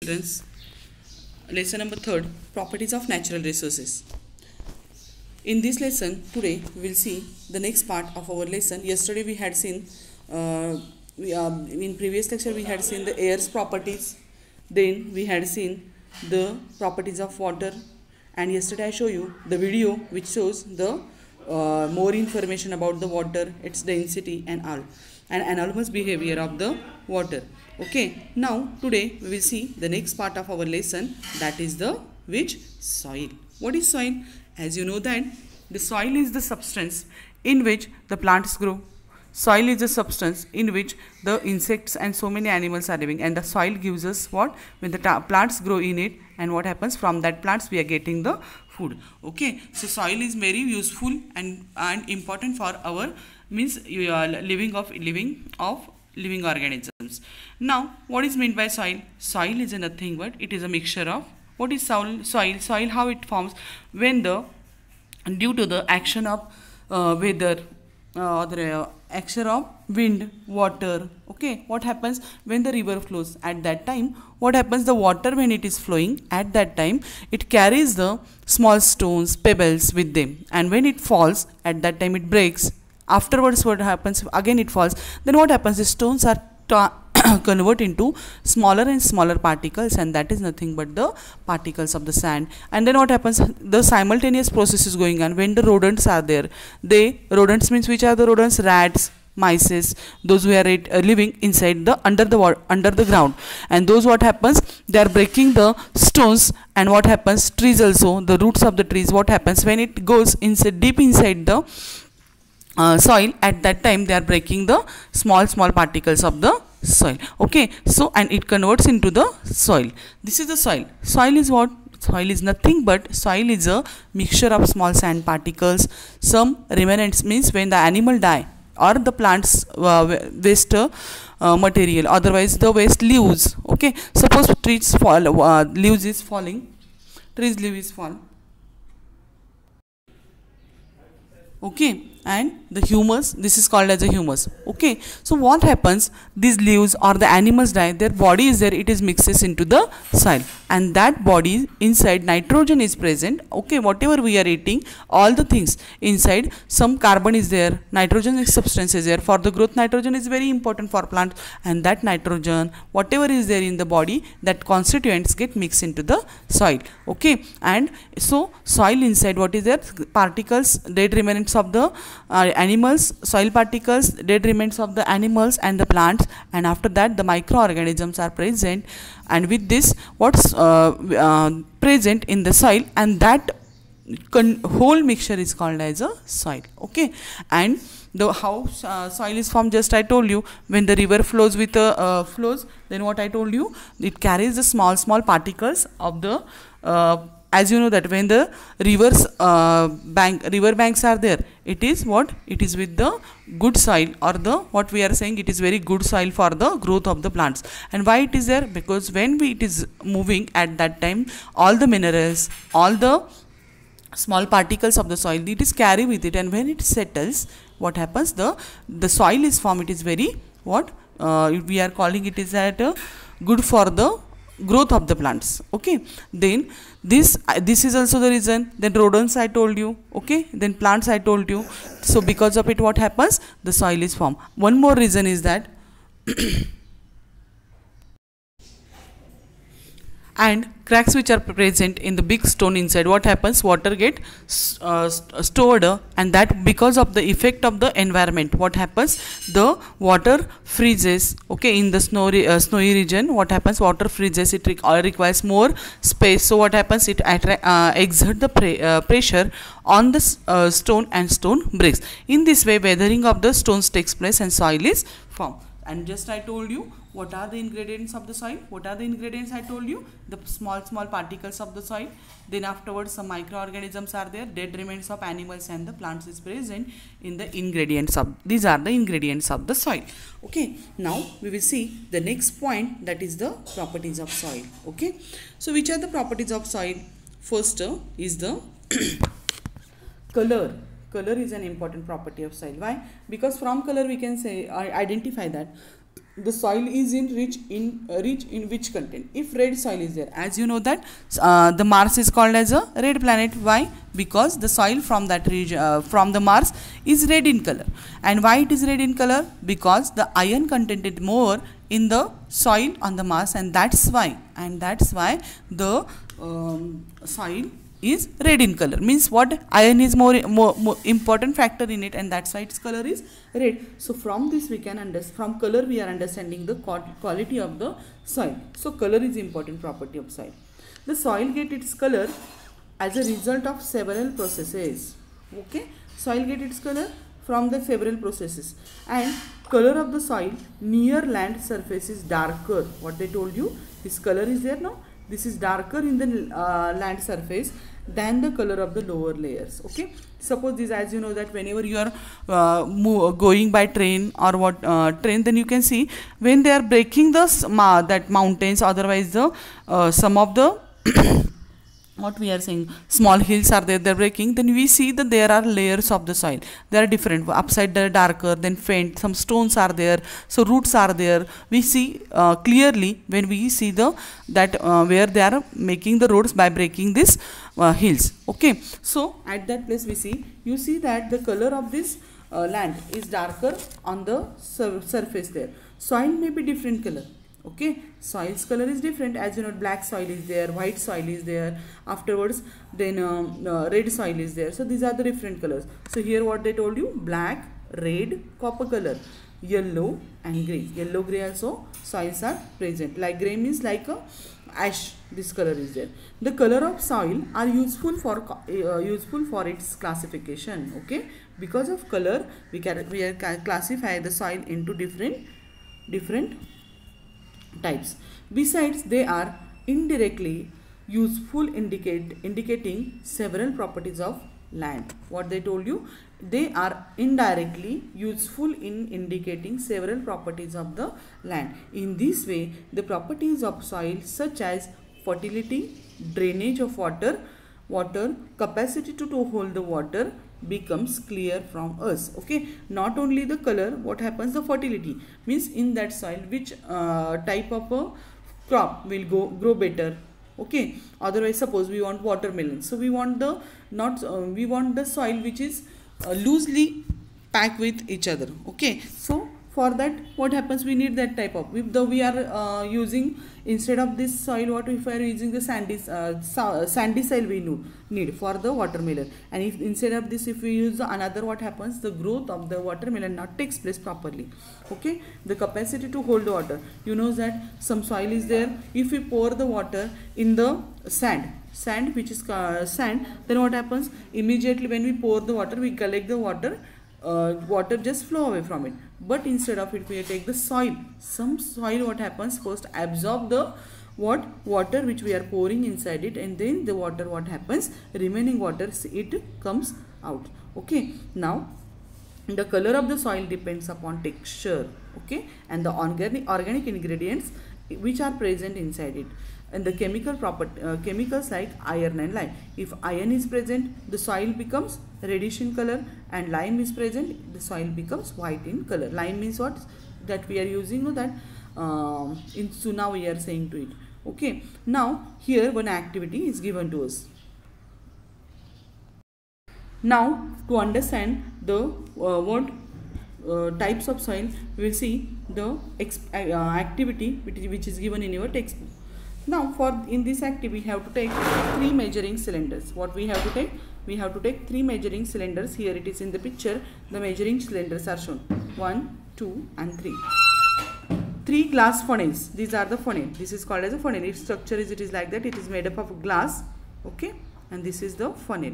Children's lesson number 3, properties of natural resources. In this lesson today we will see the next part of our lesson. Yesterday we had seen in previous lecture we had seen the air's properties, then we had seen the properties of water, and yesterday I show you the video which shows the more information about the water, its density and all, and anomalous behavior of the water. Okay, now today we will see the next part of our lesson, that is the which soil. What is soil? As you know that the soil is the substance in which the plants grow. Soil is a substance in which the insects and so many animals are living, and the soil gives us what? When the plants grow in it, and what happens from that plants we are getting the food. Okay, so soil is very useful and important for our living organisms. Now what is meant by soil? Soil is nothing but it is a mixture of what is soil, how it forms when due to the action of weather, the action of wind, water. Okay, what happens when the river flows? At that time, what happens? The water, when it is flowing, at that time it carries the small stones, pebbles with them, and when it falls, at that time it breaks. Afterwards what happens? Again it falls. Then what happens? The stones are convert into smaller and smaller particles, and that is nothing but the particles of the sand. And then what happens? The simultaneous process is going on when the rodents are there. Rodents means which are the rodents? Rats, mice, those who are living inside the under the ground. And those, what happens? They are breaking the stones. And what happens? Trees also, the roots of the trees, what happens when it goes inside, deep inside the soil? At that time they are breaking the small particles of the soil. Okay, so and it converts into the soil. This is the soil. Soil is what? Soil is nothing but soil is a mixture of small sand particles. Some remnants means when the animal die or the plants waste material, otherwise the waste leaves. Okay, suppose trees fall, leaves is falling, trees leaf is fall. Okay, and the humus, this is called as a humus. Okay, so what happens? These leaves or the animals die, their body is there, it is mixes into the soil, and that body inside nitrogen is present. Okay, whatever we are eating, all the things inside, some carbon is there, nitrogen is substance is there. For the growth, nitrogen is very important for plants, and that nitrogen, whatever is there in the body, that constituents get mixed into the soil. Okay, and so soil inside, what is there? Particles, dead remnants of the animals, soil particles, dead remains of the animals and the plants, and after that the microorganisms are present, and with this what's present in the soil, and that whole mixture is called as a soil. Okay, and the how soil is formed, just I told you, when the river flows with flows, then what I told you, it carries the small particles of the as you know that when the river banks are there, it is what? It is with the good soil, or the what we are saying, it is very good soil for the growth of the plants. And why it is there? Because when it is moving, at that time all the minerals, all the small particles of the soil, it is carry with it, and when it settles, what happens? The soil is formed. It is very what we are calling it is that good for the growth of the plants. Okay, then this is also the reason. Then rodents I told you. Okay, then plants I told you. So because of it, what happens? The soil is formed. One more reason is that and cracks which are present in the big stone inside, what happens? Water get stored, and that because of the effect of the environment, what happens? The water freezes. Okay, in the snowy region, what happens? Water freezes. It requires more space. So what happens? It exert the pressure on the stone, and stone breaks. In this way, weathering of the stones takes place and soil is formed. And just I told you, what are the ingredients of the soil? What are the ingredients I told you? The small particles of the soil. Then afterwards some microorganisms are there, dead remains of animals and the plants is present in the ingredients of, these are the ingredients of the soil. Okay, now we will see the next point, that is the properties of soil. Okay, so which are the properties of soil? First is the color. Color is an important property of soil. Why? Because from color we can say identify that the soil is rich in which content? If red soil is there, as you know that the Mars is called as a red planet. Why? Because the soil from that region, from the Mars, is red in color. And why it is red in color? Because the iron content is more in the soil on the Mars, and that's why the soil is red in color. Means what? Iron is more important factor in it, and that's why its color is red. So from this we can understand, from color we are understanding the quality of the soil. So color is important property of soil. The soil get its color as a result of several processes. Okay, soil get its color from the several processes, and color of the soil near land surface is darker. What they told you, this color is there now. This is darker in the land surface than the color of the lower layers. Okay, suppose this, as you know that whenever you are going by train or what train, then you can see when they are breaking the that mountains, otherwise the some of the what we are saying, small hills are there, they're breaking, then we see that there are layers of the soil. They are different. Upside they're darker, then faint, some stones are there, so roots are there. We see clearly when we see the that where they are making the roads by breaking this hills. Okay, so at that place we see, you see that the color of this land is darker on the surface there. Soil may be different color. Okay, soil's color is different. As you know, black soil is there, white soil is there, afterwards then red soil is there. So these are the different colors. So here what they told you, black, red, copper color, yellow and grey. Yellow, grey also soils are present. Like grey means like a ash, this color is there. The color of soil are useful for its classification. Okay, because of color we can classify the soil into different types. Besides, they are indirectly useful indicating several properties of land. What they told you, they are indirectly useful in indicating several properties of the land. In this way, the properties of soil such as fertility, drainage of water, capacity to hold the water becomes clear from us. Okay, not only the color, what happens, the fertility means in that soil which type of a crop will grow better. Okay, otherwise suppose we want watermelon, so we want the we want the soil which is loosely packed with each other. Okay, so for that what happens, we need that type of, if we are using, instead of this soil, what if we are using the sandy soil we need for the watermelon, and if instead of this if we use another, what happens, the growth of the watermelon not takes place properly. Okay, the capacity to hold the water, you know that some soil is there, if we pour the water in the sand which is sand, then what happens, immediately when we pour the water, we collect the water, water just flow away from it. But instead of it, we take the soil, some soil, what happens, first absorb the water which we are pouring inside it, and then the water, what happens, remaining water, it comes out. Okay, now the color of the soil depends upon texture. Okay, and the organic ingredients which are present inside it, and the chemicals like iron and lime. If iron is present, the soil becomes reddish in color, and lime is present, the soil becomes white in color. Lime means what, that we are using, that in Suna we are saying to it. Okay, now here one activity is given to us. Now to understand the types of soil, we will see the activity which is given in your textbook. Now in this activity we have to take 3 measuring cylinders. What we have to take? We have to take 3 measuring cylinders. Here it is in the picture. The measuring cylinders are shown. 1, 2 and 3. 3 glass funnels. These are the funnel. This is called as a funnel. Its structure is, it is like that. It is made up of glass. Okay. And this is the funnel.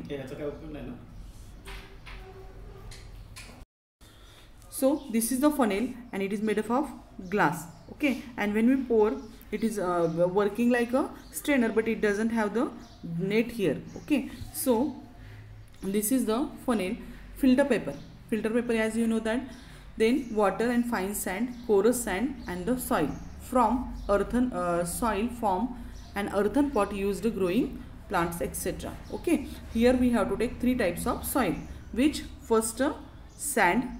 So this is the funnel and it is made up of glass. Okay. And when we pour, it is working like a strainer, but it doesn't have the net here. Okay, so this is the funnel. Filter paper, as you know that, then water and fine sand, porous sand, and the soil. From earthen soil form an earthen pot used growing plants, etc. Okay, here we have to take 3 types of soil, which first sand,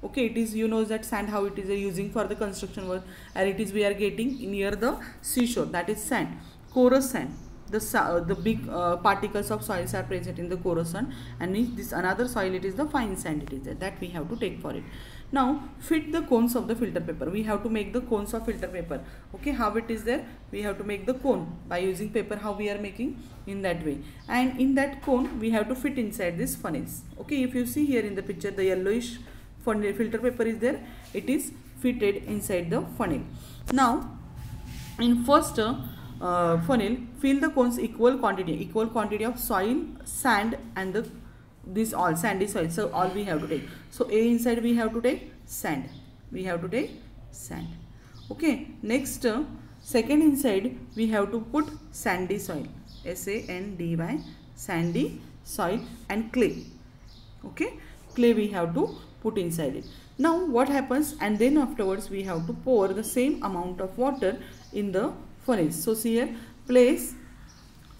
Okay, it is, you know that sand how it is using for the construction work, and it is we are getting near the seashore, that is sand, coarse sand. The big particles of soils are present in the coarse sand, and in this another soil it is the fine sand, it is there, that we have to take for it. Now fit the cones of the filter paper. We have to make the cones of filter paper. Okay, how it is there, we have to make the cone by using paper, how we are making in that way, and in that cone we have to fit inside this funnels. Okay, if you see here in the picture, the yellowish funnel filter paper is there, it is fitted inside the funnel. Now in first funnel, fill the cones equal quantity of soil, sand, and this all sandy soil. So all we have to take. So A inside we have to take sand. Okay. Next second inside we have to put sandy soil. SANDY, sandy soil, and clay. Okay, clay we have to put inside it. Now what happens, and then afterwards we have to pour the same amount of water in the funnels. So see here, place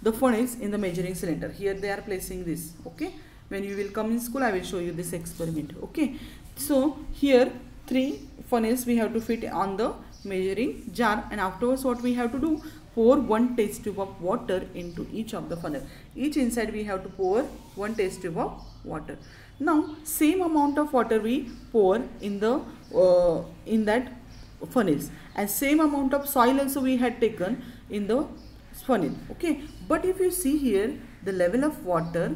the funnels in the measuring cylinder. Here they are placing this. Okay, when you will come in school, I will show you this experiment. Okay, so here 3 funnels we have to fit on the measuring jar, and afterwards what we have to do, pour 1 test tube of water into each of the funnel. Each inside we have to pour 1 test tube of water. Now same amount of water we pour in the in that funnels, and same amount of soil also we had taken in the funnel. Okay, but if you see here, the level of water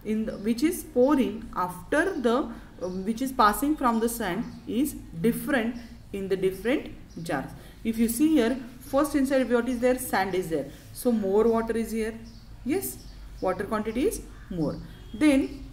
in the, which is pouring after the which is passing from the sand is different in the different jars. If you see here, first inside what is there, sand is there, so more water is here. Yes, water quantity is more. Then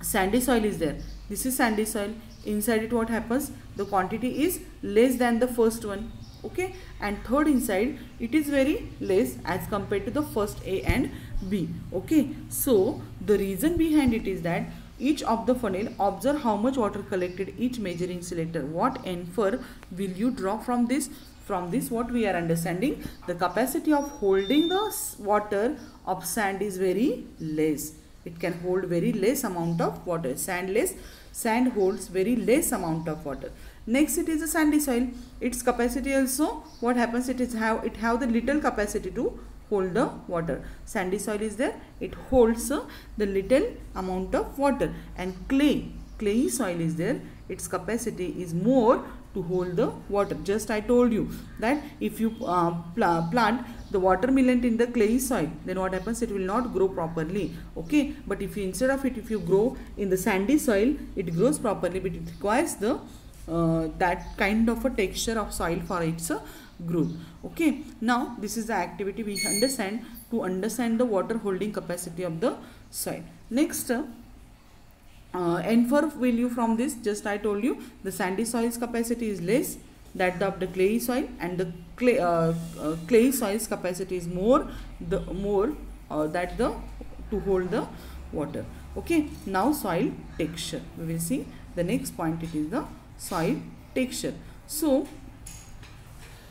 sandy soil is there, this is sandy soil. Inside it what happens, the quantity is less than the first one. Okay, and third inside it is very less as compared to the first A and B. Okay, so the reason behind it is that each of the funnel, observe how much water collected each measuring cylinder. What infer will you draw from this? From this what we are understanding, the capacity of holding the water of sand is very less. It can hold very less amount of water. Sand holds very less amount of water. Next it is a sandy soil. Its capacity also, what happens, it have the little capacity to hold the water. Sandy soil is there, it holds the little amount of water. And clayey soil is there, its capacity is more to hold the water. Just I told you that if you plant the watermelon in the clayey soil, then what happens, it will not grow properly. Okay, but if you instead of it, if you grow in the sandy soil, it grows properly, but it requires the that kind of a texture of soil for its growth. Okay, now this is the activity we understand to understand the water holding capacity of the soil. Next infer value from this, just I told you the sandy soil's capacity is less that of the clayey soil, and the clayey soil's capacity is more that the to hold the water. Okay, now soil texture, we will see the next point, it is the soil texture. So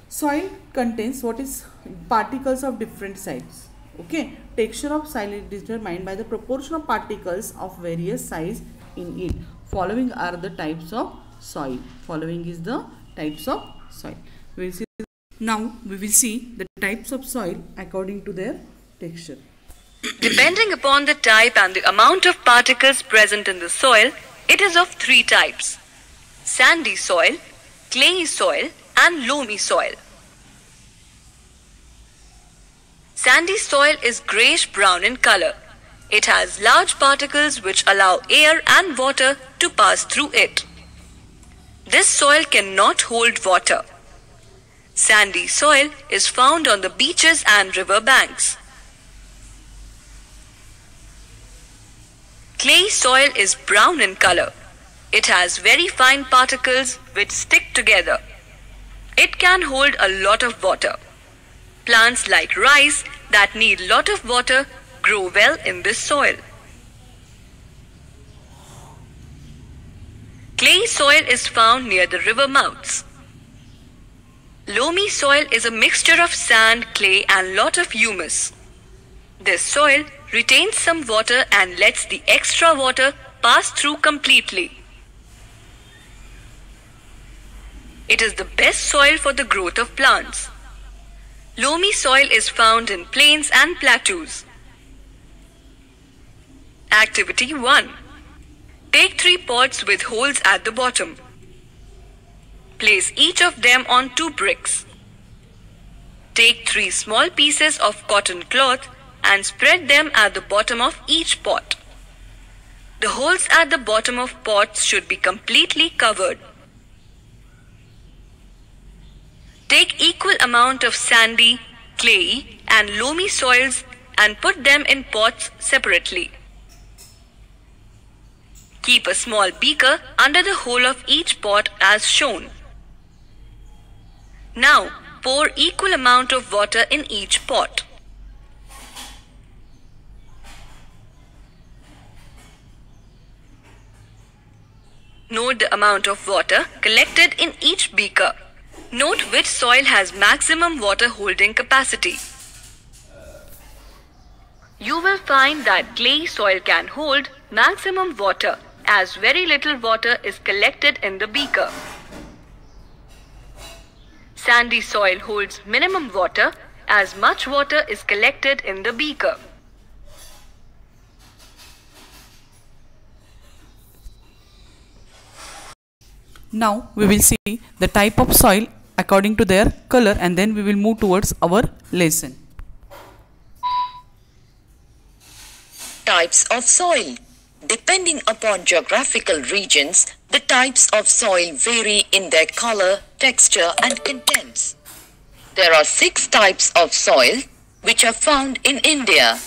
soil contains what is particles of different size. Okay, texture of soil is determined by the proportion of particles of various size in it. Following are the types of soil. Following is the types of soil. We will see. Now we will see the types of soil according to their texture. Depending upon the type and the amount of particles present in the soil, it is of 3 types: sandy soil, clayey soil, and loamy soil. Sandy soil is greyish-brown in color. It has large particles which allow air and water to pass through it. This soil cannot hold water. Sandy soil is found on the beaches and river banks. Clay soil is brown in color. It has very fine particles which stick together. It can hold a lot of water. Plants like rice that need lot of water grow well in this soil. Clay soil is found near the river mouths. Loamy soil is a mixture of sand, clay, and lot of humus. This soil retains some water and lets the extra water pass through completely. It is the best soil for the growth of plants. Loamy soil is found in plains and plateaus. Activity 1. Take 3 pots with holes at the bottom. Place each of them on 2 bricks. Take 3 small pieces of cotton cloth and spread them at the bottom of each pot. The holes at the bottom of pots should be completely covered. Take equal amount of sandy, clayey and loamy soils and put them in pots separately. Keep a small beaker under the hole of each pot as shown. Now, pour equal amount of water in each pot. Note the amount of water collected in each beaker. Note which soil has maximum water holding capacity. You will find that clay soil can hold maximum water as very little water is collected in the beaker. Sandy soil holds minimum water as much water is collected in the beaker. Now we will see the type of soil according to their color, and then we will move towards our lesson. Types of soil. Depending upon geographical regions, the types of soil vary in their color, texture and contents. There are 6 types of soil which are found in India.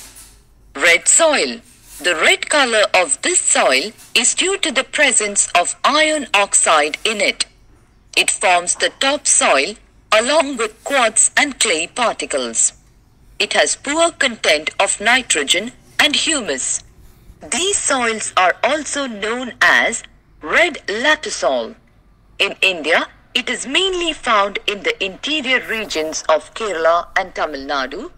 Red soil. The red color of this soil is due to the presence of iron oxide in it. It forms the topsoil along with quartz and clay particles. It has poor content of nitrogen and humus. These soils are also known as red latosol. In India, it is mainly found in the interior regions of Kerala and Tamil Nadu,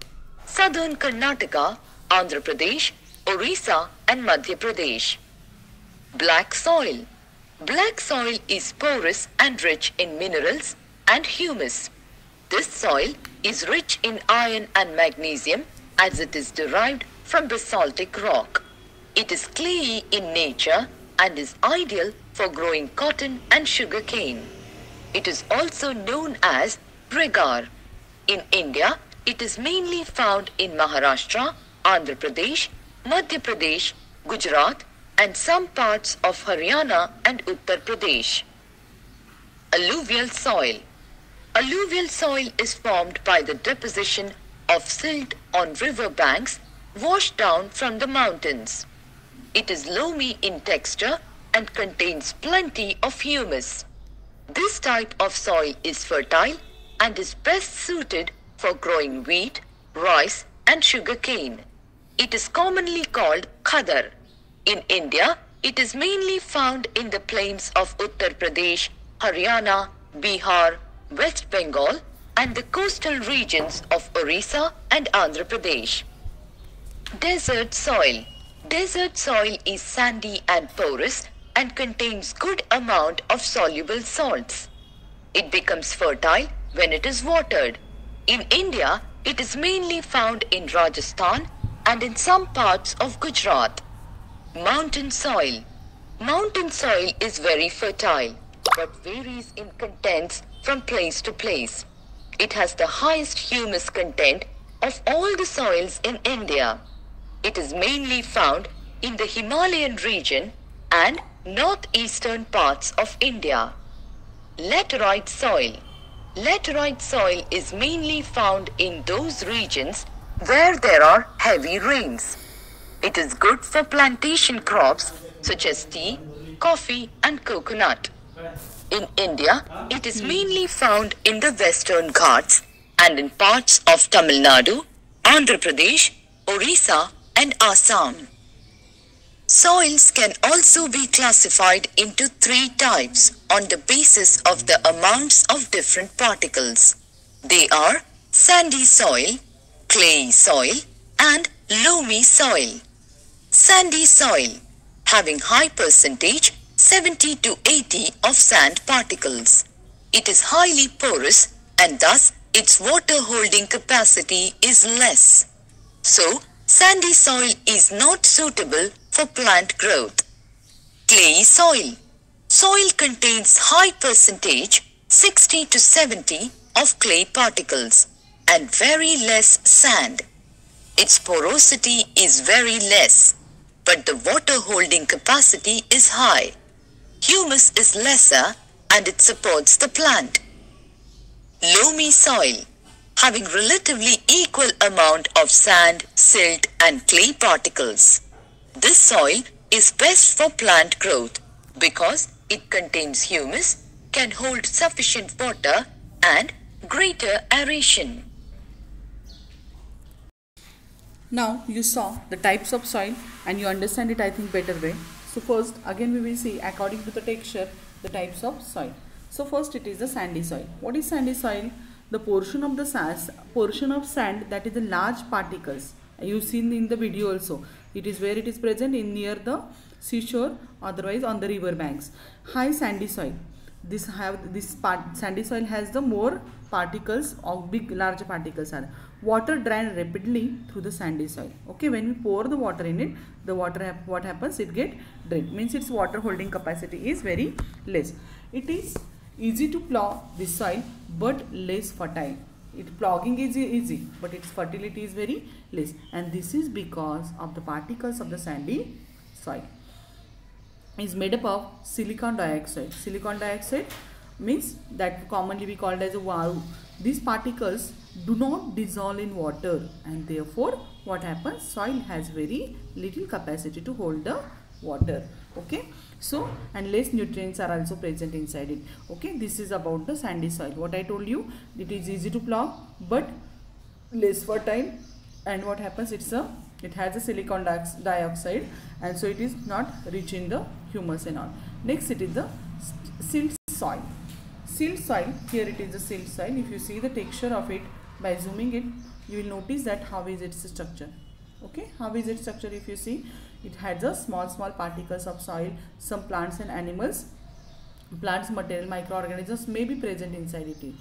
southern Karnataka, Andhra Pradesh, Orissa and Madhya Pradesh. Black soil. Black soil is porous and rich in minerals and humus. This soil is rich in iron and magnesium as it is derived from basaltic rock. It is clayey in nature and is ideal for growing cotton and sugarcane. It is also known as regar. In India, it is mainly found in Maharashtra, Andhra Pradesh, Madhya Pradesh, Gujarat and some parts of Haryana and Uttar Pradesh. Alluvial soil. Alluvial soil is formed by the deposition of silt on river banks washed down from the mountains. It is loamy in texture and contains plenty of humus. This type of soil is fertile and is best suited for growing wheat, rice and sugarcane. It is commonly called khadar. In India, it is mainly found in the plains of Uttar Pradesh, Haryana, Bihar, West Bengal and the coastal regions of Orissa and Andhra Pradesh. Desert soil. Desert soil is sandy and porous and contains good amount of soluble salts. It becomes fertile when it is watered. In India, it is mainly found in Rajasthan and in some parts of Gujarat. Mountain soil. Mountain soil is very fertile but varies in contents from place to place. It has the highest humus content of all the soils in India. It is mainly found in the Himalayan region and northeastern parts of India. Laterite soil. Laterite soil is mainly found in those regions where there are heavy rains. It is good for plantation crops such as tea, coffee and coconut. In India, it is mainly found in the Western Ghats and in parts of Tamil Nadu, Andhra Pradesh, Orissa and Assam. Soils can also be classified into 3 types on the basis of the amounts of different particles. They are sandy soil, clayey soil and loamy soil. Sandy soil, having high percentage 70 to 80 of sand particles. It is highly porous and thus its water holding capacity is less. So, sandy soil is not suitable for plant growth. Clayey soil. Soil contains high percentage, 60 to 70, of clay particles and very less sand. Its porosity is very less, but the water holding capacity is high. Humus is lesser and it supports the plant. Loamy soil. Having relatively equal amount of sand, silt and clay particles. This soil is best for plant growth because it contains humus, can hold sufficient water and greater aeration. Now you saw the types of soil and you understand it, I think, better way. So first again we will see according to the texture the types of soil. So first it is the sandy soil. What is sandy soil? The portion of sand that is the large particles. You seen in the video also. It is where it is present in near the seashore, otherwise on the river banks. High sandy soil. Sandy soil has the more particles of large particles are. Water drain rapidly through the sandy soil. Okay, when we pour the water in it, the water what happens? It get drained. Means its water holding capacity is very less. It is easy to plow this soil but less fertile. Ploughing is easy but its fertility is very less, and this is because of the particles of the sandy soil is made up of silicon dioxide. Silicon dioxide means that commonly we called as a varu. These particles do not dissolve in water and therefore what happens? Soil has very little capacity to hold the water. Okay, so and less nutrients are also present inside it. Okay, this is about the sandy soil. What I told you, it is easy to plow but less fertile, and what happens? It has a silicon dioxide and so it is not rich in the humus and all. Next it is the silt soil. Silt soil, here it is the silt soil. If you see the texture of it by zooming it, you will notice that how is its structure. Okay, how is its structure? If you see, it has a small particles of soil, some plants and animals, plants material, microorganisms may be present inside it.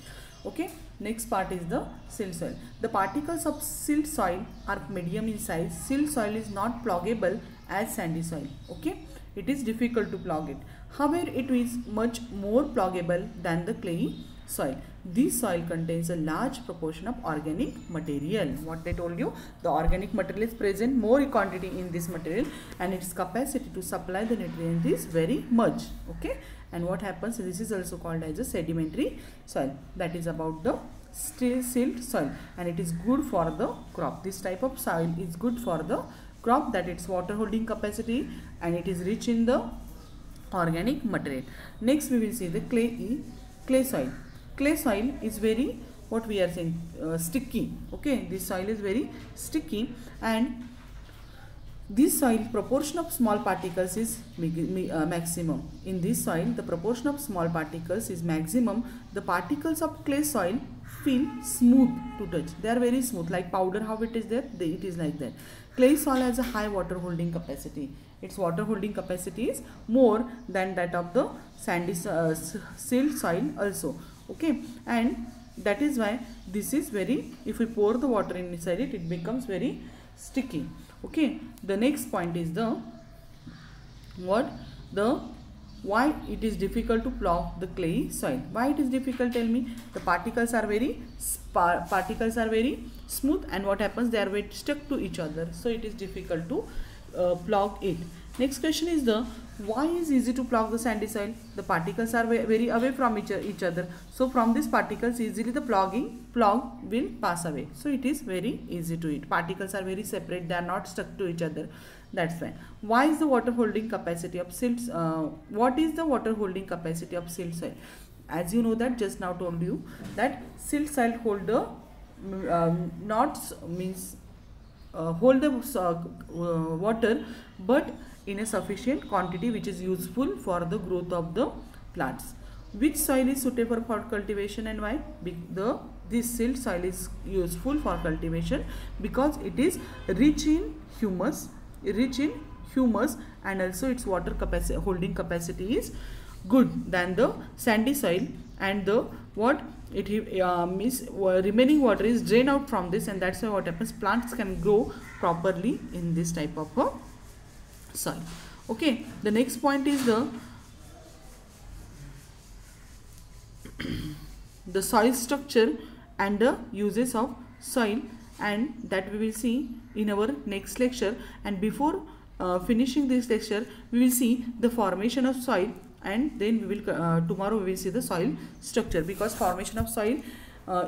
Okay, next part is the silt soil. The particles of silt soil are medium in size. Silt soil is not plougable as sandy soil. Okay, it is difficult to plough it. However, it is much more plougable than the clayey soil. This soil contains a large proportion of organic material. What they told you, the organic material is present more quantity in this material and its capacity to supply the nutrient is very much. Okay, and what happens? This is also called as a sedimentary soil. That is about the silt soil, and it is good for the crop. This type of soil is good for the crop, that its water holding capacity and it is rich in the organic material. Next we will see the clay soil. Clay soil is very, what we are saying, sticky. Okay, this soil is very sticky, and this soil proportion of small particles is maximum. In this soil the proportion of small particles is maximum. The particles of clay soil feel smooth to touch. They are very smooth, like powder how it is there, it is like that. Clay soil has a high water holding capacity. Its water holding capacity is more than that of the sandy silt soil also. Okay, and that is why this is very, if we pour the water inside it, it becomes very sticky. Okay, the next point is why it is difficult to plough the clay soil. Why it is difficult? Tell me. The particles are very smooth, and what happens? They are very stuck to each other, so it is difficult to plough it. Next question is why is easy to plough the sandy soil? The particles are very away from each other, so from these particles easily the plough will pass away, so it is very easy to it. Particles are very separate, they are not stuck to each other. That's why. Why is the water holding capacity of silt? What is the water holding capacity of silt soil? As you know that just now told you that silt soil hold the hold the water, but in a sufficient quantity which is useful for the growth of the plants. Which soil is suitable for cultivation and why? This silt soil is useful for cultivation because it is rich in humus, and also its water holding capacity is good than the sandy soil, and the what it means remaining water is drained out from this, and that's why what happens, plants can grow properly in this type of a soil. Okay, the next point is the soil structure and the uses of soil, and that we will see in our next lecture. And before finishing this lecture, we will see the formation of soil, and then we will tomorrow we will see the soil structure, because formation of soil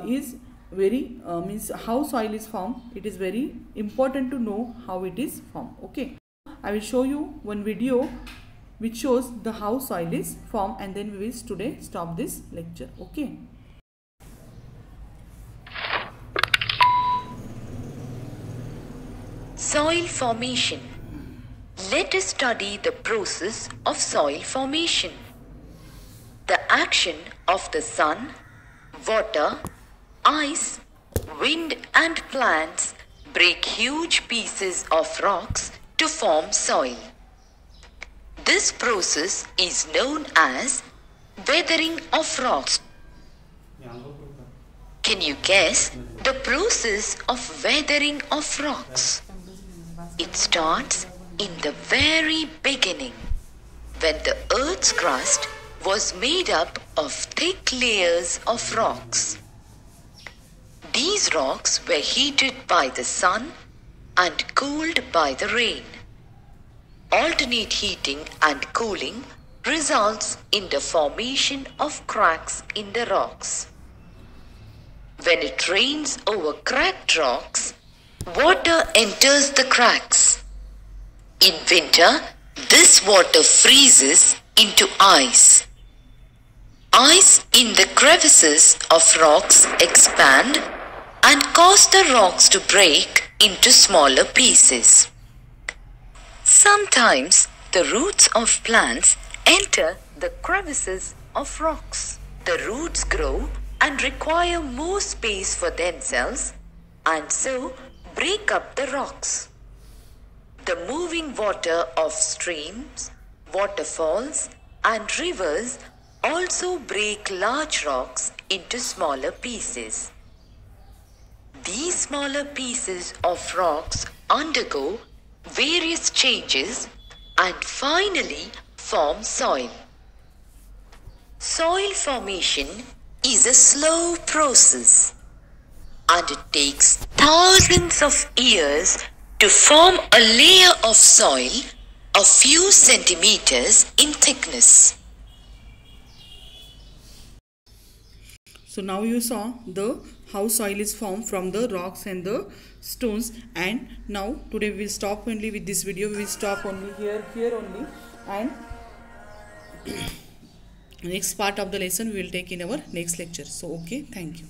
is very means how soil is formed. It is very important to know how it is formed. Okay, I will show you one video which shows the how soil is formed, and then we will today stop this lecture. Okay. Soil formation. Let us study the process of soil formation. The action of the sun, water, ice, wind and plants break huge pieces of rocks to form soil. This process is known as weathering of rocks. Can you guess the process of weathering of rocks? It starts in the very beginning, when the earth's crust was made up of thick layers of rocks. These rocks were heated by the sun and cooled by the rain. Alternate heating and cooling results in the formation of cracks in the rocks. When it rains over cracked rocks, water enters the cracks. In winter, this water freezes into ice. Ice in the crevices of rocks expand and cause the rocks to break into smaller pieces. Sometimes the roots of plants enter the crevices of rocks. The roots grow and require more space for themselves, and so break up the rocks. The moving water of streams, waterfalls, and rivers also break large rocks into smaller pieces. These smaller pieces of rocks undergo various changes and finally form soil. Soil formation is a slow process, and it takes thousands of years to form a layer of soil a few centimeters in thickness. So now you saw the how soil is formed from the rocks and the stones, and now today we will stop only with this video. We will stop only here only, and next part of the lesson we will take in our next lecture. So okay, thank you.